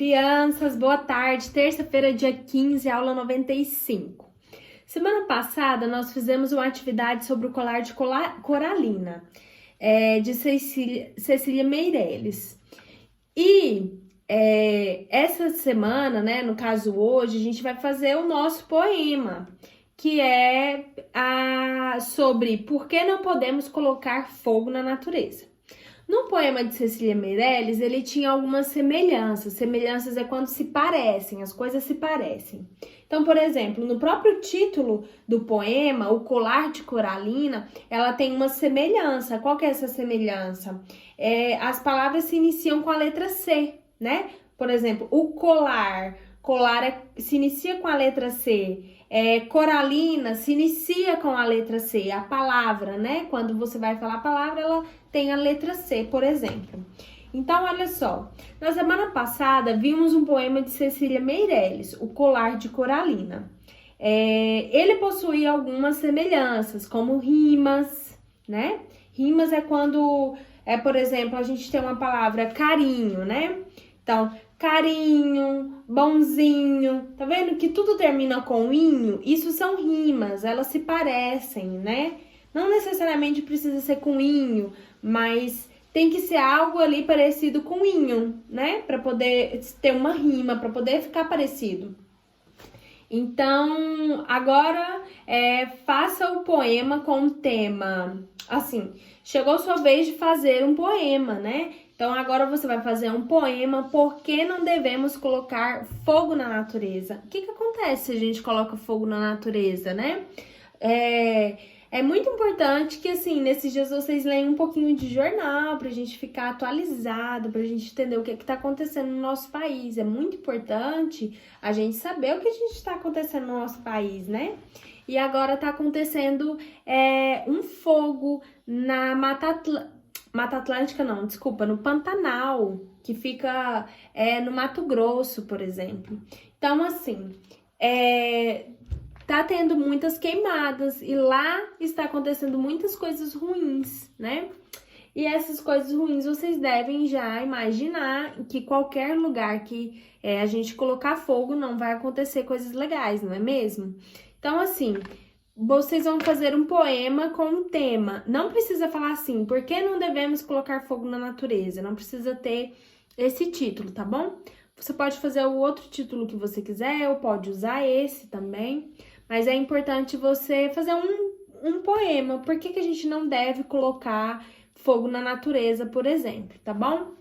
Crianças, boa tarde. Terça-feira, dia 15, aula 95. Semana passada, nós fizemos uma atividade sobre o colar de coralina, de Cecília Meirelles. E essa semana, né, no caso hoje, a gente vai fazer o nosso poema, que é sobre por que não podemos colocar fogo na natureza. No poema de Cecília Meirelles, ele tinha algumas semelhanças. Semelhanças é quando se parecem, as coisas se parecem. Então, por exemplo, no próprio título do poema, O Colar de Coralina, ela tem uma semelhança. Qual que é essa semelhança? As palavras se iniciam com a letra C, né? Por exemplo, o colar. Colar se inicia com a letra C. Coralina se inicia com a letra C. A palavra, né? Quando você vai falar a palavra, ela tem a letra C, por exemplo. Então, olha só. Na semana passada, vimos um poema de Cecília Meirelles, O Colar de Coralina. Ele possuía algumas semelhanças, como rimas, né? Rimas é quando, por exemplo, a gente tem uma palavra carinho, né? Então, carinho, bonzinho, tá vendo que tudo termina com inho? Isso são rimas, elas se parecem, né? Não necessariamente precisa ser com inho, mas tem que ser algo ali parecido com inho, né? Para poder ter uma rima, para poder ficar parecido. Então, agora faça o poema com o tema. Assim, chegou sua vez de fazer um poema, né? Então, agora você vai fazer um poema, Por que não devemos colocar fogo na natureza? O que acontece se a gente coloca fogo na natureza, né? É muito importante que, assim, nesses dias vocês leiam um pouquinho de jornal pra gente ficar atualizado, pra gente entender o que tá acontecendo no nosso país. É muito importante a gente saber o que a gente tá acontecendo no nosso país, né? E agora tá acontecendo um fogo na Mata Atlântica, não, desculpa, no Pantanal, que fica no Mato Grosso, por exemplo. Então, assim, tá tendo muitas queimadas e lá está acontecendo muitas coisas ruins, né? E essas coisas ruins vocês devem já imaginar que qualquer lugar que a gente colocar fogo não vai acontecer coisas legais, não é mesmo? Então, assim, vocês vão fazer um poema com um tema. Não precisa falar assim, por que não devemos colocar fogo na natureza? Não precisa ter esse título, tá bom? Você pode fazer o outro título que você quiser, ou pode usar esse também. Mas é importante você fazer um poema. Por que a gente não deve colocar fogo na natureza, por exemplo, tá bom?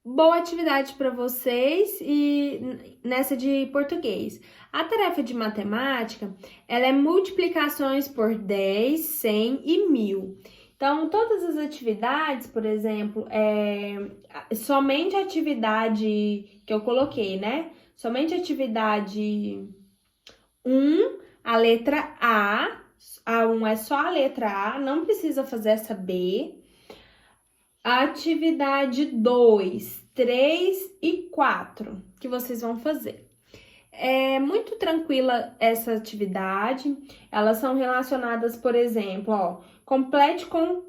Boa atividade para vocês e nessa de português. A tarefa de matemática, ela é multiplicações por 10, 100 e 1000. Então, todas as atividades, por exemplo, somente a atividade que eu coloquei, né? Somente a atividade 1, a letra A 1 é só a letra A, não precisa fazer essa B. A atividade 2, 3 e 4 que vocês vão fazer. É muito tranquila essa atividade, elas são relacionadas, por exemplo, complete com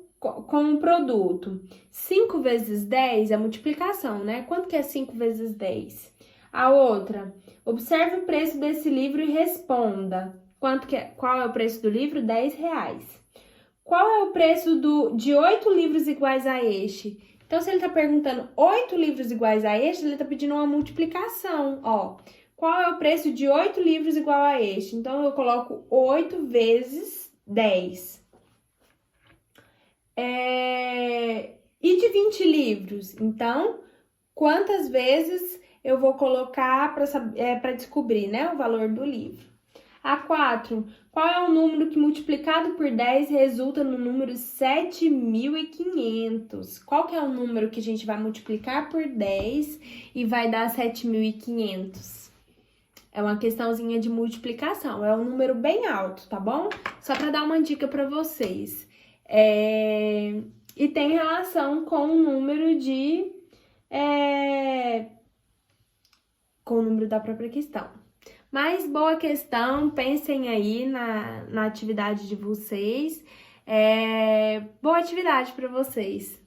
um produto. 5 vezes 10 é multiplicação, né? Quanto que é 5 vezes 10? A outra, observe o preço desse livro e responda. Qual é o preço do livro? R$10. Qual é o preço de 8 livros iguais a este? Então, se ele está perguntando 8 livros iguais a este, ele está pedindo uma multiplicação, ó. Qual é o preço de 8 livros igual a este? Então, eu coloco 8 vezes 10. E de 20 livros? Então, quantas vezes eu vou colocar para descobrir, né, o valor do livro? A 4. Qual é o número que multiplicado por 10 resulta no número 7.500? Qual que é o número que a gente vai multiplicar por 10 e vai dar 7.500? É uma questãozinha de multiplicação, é um número bem alto, tá bom? Só para dar uma dica para vocês. E tem relação com o número com o número da própria questão. Mas boa questão, pensem aí na atividade de vocês. Boa atividade para vocês.